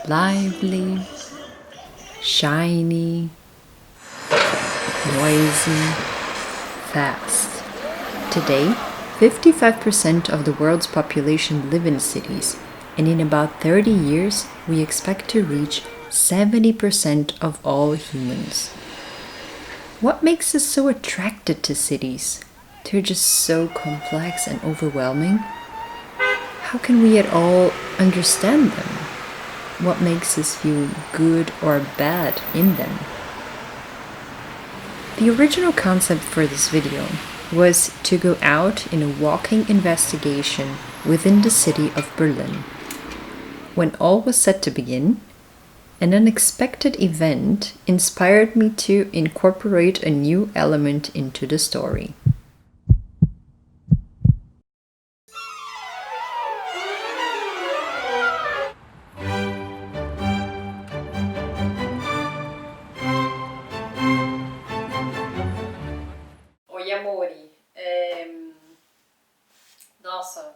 lively, shiny, noisy, fast. Today, 55% of the world's population live in cities, and in about 30 years, we expect to reach 70% of all humans. What makes us so attracted to cities? They're just so complex and overwhelming. How can we at all understand them? What makes us feel good or bad in them? The original concept for this video was to go out in a walking investigation within the city of Berlin. When all was set to begin, an unexpected event inspired me to incorporate a new element into the story. Oi, amori. Nossa,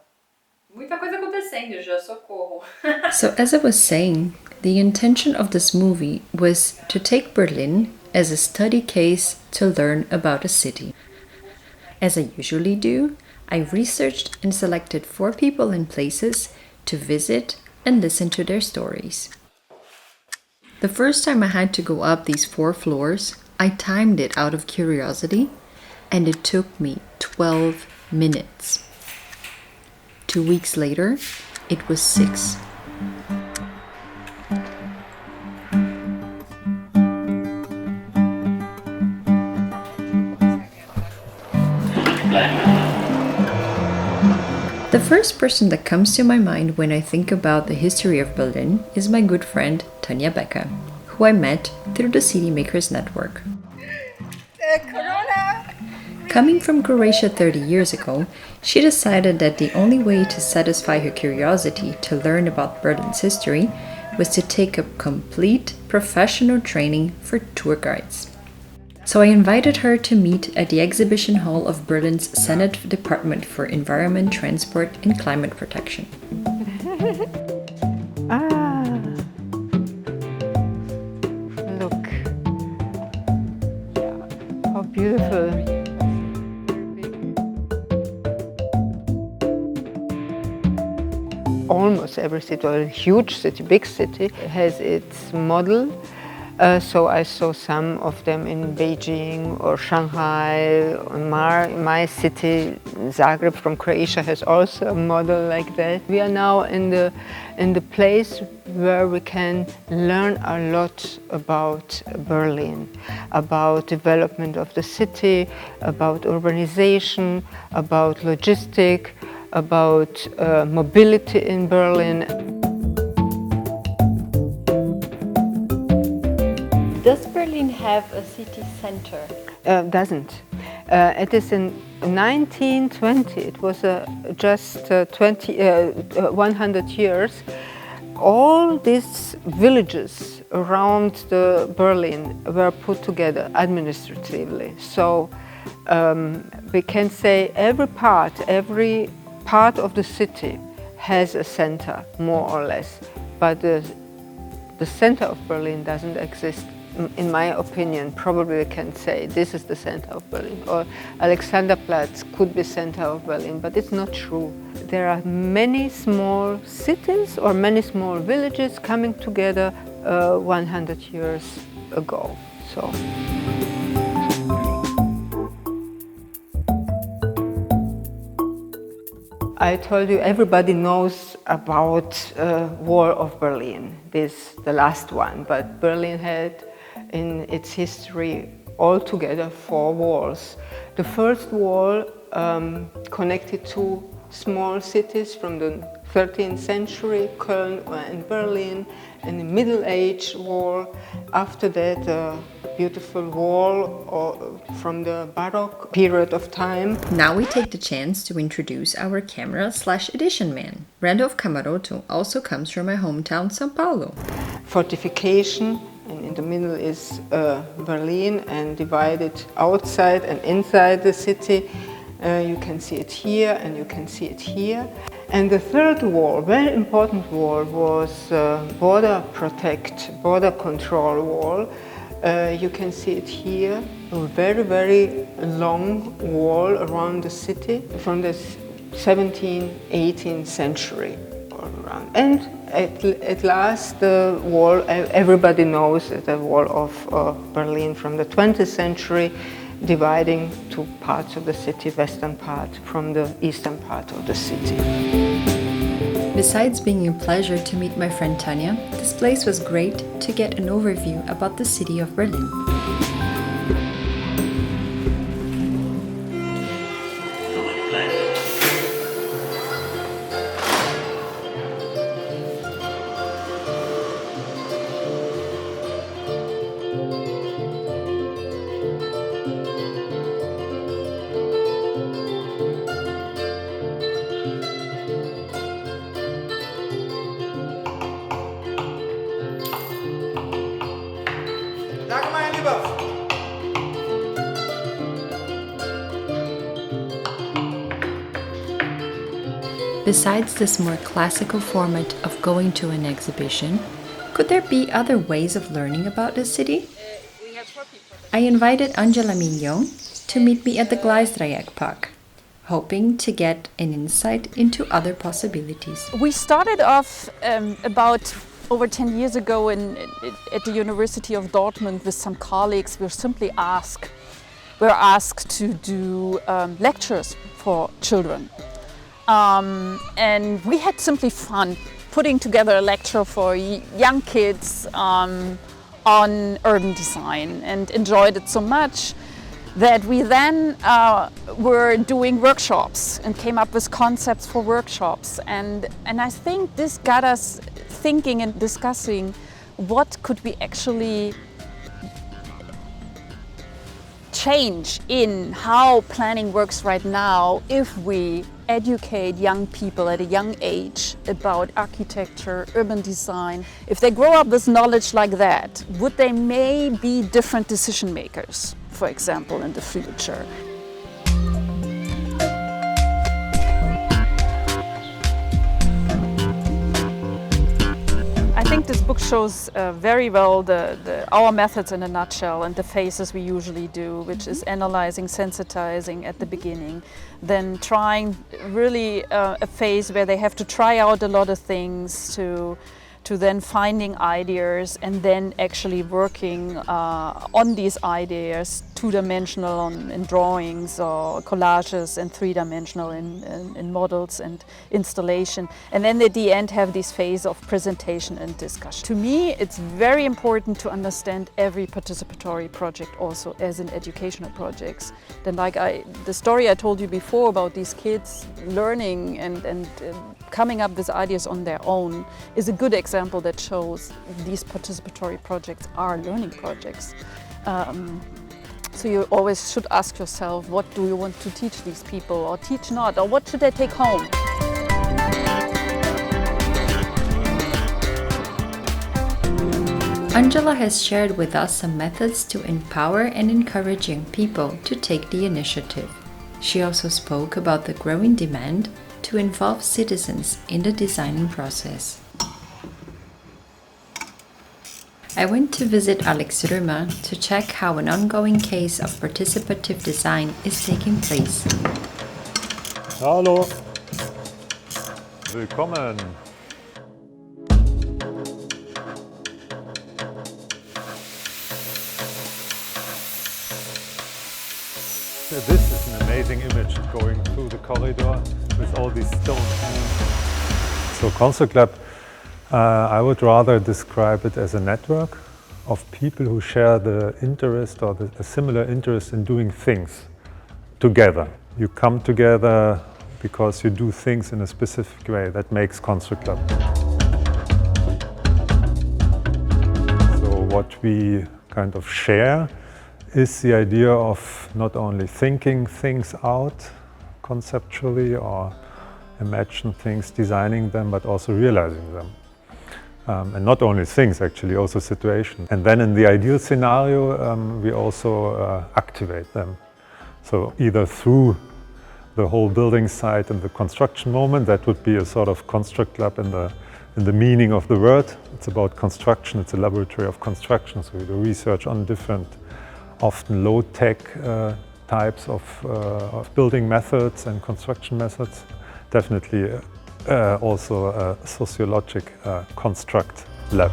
muita coisa acontecendo já, socorro. So as I was saying, the intention of this movie was to take Berlin as a study case to learn about a city. As I usually do, I researched and selected 4 people and places to visit and listen to their stories. The first time I had to go up these 4 floors, I timed it out of curiosity, and it took me 12 minutes. 2 weeks later, it was 6. The first person that comes to my mind when I think about the history of Berlin is my good friend Tania Becker, who I met through the Citymakers network. Coming from Croatia 30 years ago, she decided that the only way to satisfy her curiosity to learn about Berlin's history was to take up complete professional training for tour guides. So I invited her to meet at the exhibition hall of Berlin's Senate Department for Environment, Transport and Climate Protection. Look. How beautiful. Almost every city, or a huge city, big city, has its model. So I saw some of them in Beijing or Shanghai. My city, Zagreb from Croatia, has also a model like that. We are now in the place where we can learn a lot about Berlin, about development of the city, about urbanization, about logistics, about mobility in Berlin. Does Berlin have a city center? Doesn't. It is in 1920. It was just 100 years. All these villages around the Berlin were put together administratively. So we can say every part of the city has a center, more or less. But the center of Berlin doesn't exist. In my opinion, probably we can say this is the center of Berlin, or Alexanderplatz could be center of Berlin, but it's not true. There are many small cities or many small villages coming together 100 years ago. So. I told you everybody knows about Wall of Berlin, the last one, but Berlin had in its history altogether 4 walls. The first wall connected 2 small cities from the 13th century, Köln and Berlin, and the Middle Age wall. After that, a beautiful wall from the Baroque period of time. Now we take the chance to introduce our camera/edition man. Randolfe Camarotto also comes from my hometown, São Paulo. Fortification, and in the middle is Berlin, and divided outside and inside the city. You can see it here and you can see it here. And the third wall, very important wall, was border control wall. You can see it here, a very, very long wall around the city from the 17th, 18th century. Around. And at last, the wall, everybody knows, the wall of Berlin from the 20th century, dividing two parts of the city, western part from the eastern part of the city. Besides being a pleasure to meet my friend Tanya, this place was great to get an overview about the city of Berlin. Besides this more classical format of going to an exhibition, could there be other ways of learning about the city? I invited Angela Mignon to meet me at the Gleidreickpark, hoping to get an insight into other possibilities. We started off about over 10 years ago at the University of Dortmund with some colleagues. We were asked to do lectures for children. And we had simply fun putting together a lecture for young kids on urban design, and enjoyed it so much that we then were doing workshops and came up with concepts for workshops. And I think this got us thinking and discussing what could we actually change in how planning works right now if we educate young people at a young age about architecture, urban design. If they grow up with knowledge like that, would they may be different decision makers, for example, in the future? I think this book shows very well our methods in a nutshell and the phases we usually do, which is analyzing, sensitizing at the beginning, then trying really a phase where they have to try out a lot of things to then finding ideas and then actually working on these ideas two-dimensional in drawings or collages and three-dimensional in models and installation. And then at the end have this phase of presentation and discussion. To me, it's very important to understand every participatory project also as an educational project. Then the story I told you before about these kids learning and coming up with ideas on their own is a good example that shows these participatory projects are learning projects. So you always should ask yourself, what do you want to teach these people, or teach not, or what should they take home? Angela has shared with us some methods to empower and encourage young people to take the initiative. She also spoke about the growing demand to involve citizens in the designing process. I went to visit Alex Römer to check how an ongoing case of participative design is taking place. Hallo, willkommen. This is an amazing image going through the corridor with all these stones. So Constructlab, I would rather describe it as a network of people who share the interest or a similar interest in doing things together. You come together because you do things in a specific way that makes Constructlab. So what we kind of share is the idea of not only thinking things out conceptually or imagine things, designing them, but also realizing them. And not only things, actually, also situations. And then in the ideal scenario, we also activate them. So either through the whole building site and the construction moment. That would be a sort of Constructlab in the meaning of the word. It's about construction, it's a laboratory of construction, so we do research on different, often low-tech types of building methods and construction methods. Definitely also a sociologic construct lab.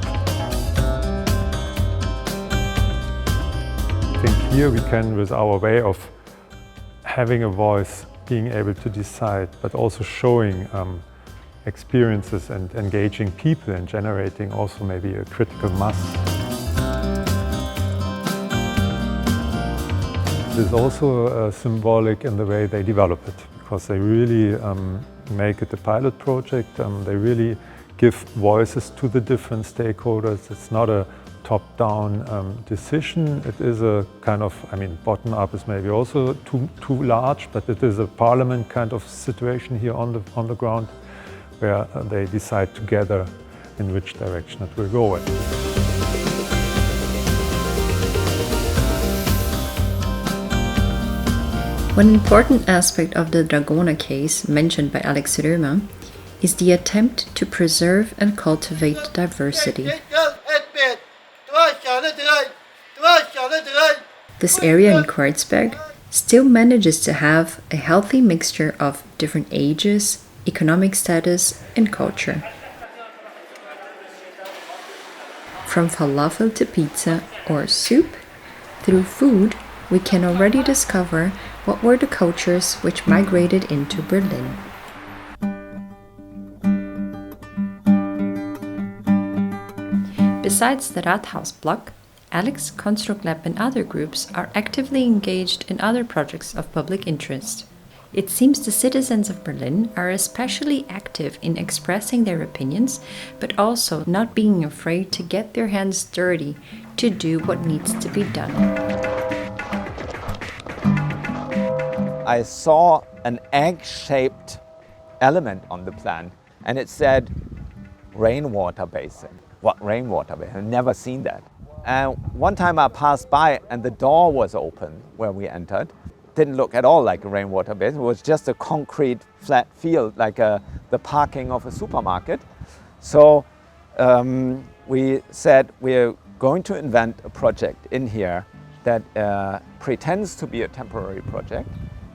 I think here we can, with our way of having a voice, being able to decide, but also showing experiences and engaging people and generating also maybe a critical mass. It is also symbolic in the way they develop it, because they really make it a pilot project. They really give voices to the different stakeholders. It's not a top-down decision. It is a kind of, bottom-up is maybe also too large, but it is a parliament kind of situation here on the ground, where they decide together in which direction it will go in. One important aspect of the Dragoner case, mentioned by Alex Römer, is the attempt to preserve and cultivate diversity. This area in Kreuzberg still manages to have a healthy mixture of different ages, economic status, and culture. From falafel to pizza or soup, through food, we can already discover what were the cultures which migrated into Berlin. Besides the Rathaus block, Alex, Constructlab and other groups are actively engaged in other projects of public interest. It seems the citizens of Berlin are especially active in expressing their opinions, but also not being afraid to get their hands dirty to do what needs to be done. I saw an egg-shaped element on the plan, and it said rainwater basin. What rainwater basin? I've never seen that. And one time I passed by and the door was open where we entered. Didn't look at all like a rainwater basin. It was just a concrete flat field, like the parking of a supermarket. So we said we're going to invent a project in here that pretends to be a temporary project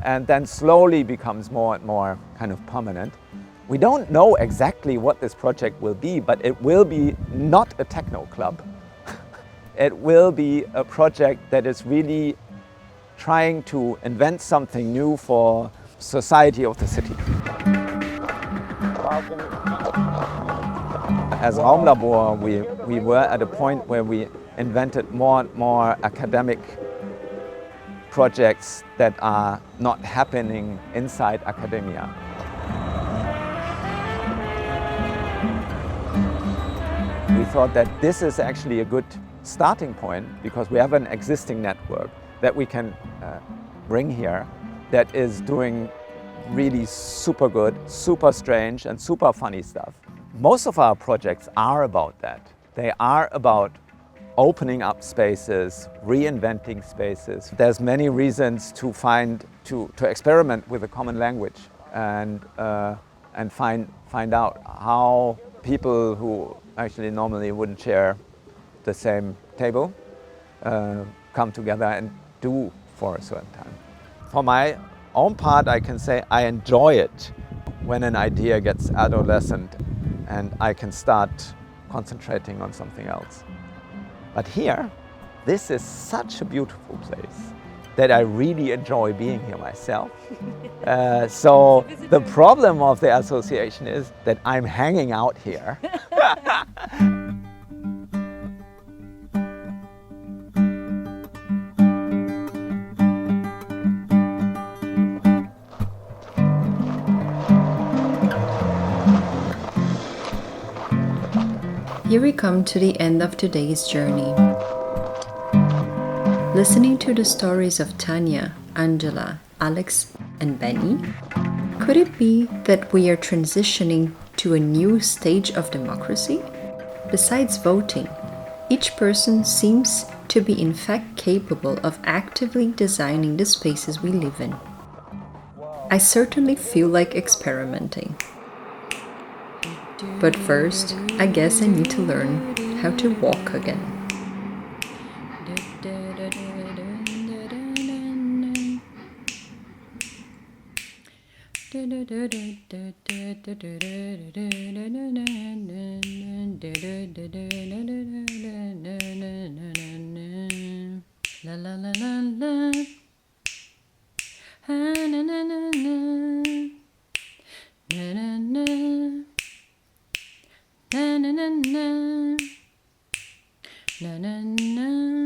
and then slowly becomes more and more kind of permanent. We don't know exactly what this project will be, but it will be not a techno club. It will be a project that is really trying to invent something new for society of the city. As Raumlabor, we were at a point where we invented more and more academic projects that are not happening inside academia. We thought that this is actually a good starting point because we have an existing network that we can bring here that is doing really super good, super strange and super funny stuff. Most of our projects are about that. They are about opening up spaces, reinventing spaces. There's many reasons to experiment with a common language and find out how people who actually normally wouldn't share the same table come together and do for a certain time. For my own part, I can say I enjoy it when an idea gets adolescent and I can start concentrating on something else. But here, this is such a beautiful place that I really enjoy being here myself. So the problem of the association is that I'm hanging out here. Here we come to the end of today's journey. Listening to the stories of Tanya, Angela, Alex, and Benny, could it be that we are transitioning to a new stage of democracy? Besides voting, each person seems to be in fact capable of actively designing the spaces we live in. I certainly feel like experimenting. But first, I guess I need to learn how to walk again. La la la la la. Na na na na na. Na na na. Na na na na. Na na na.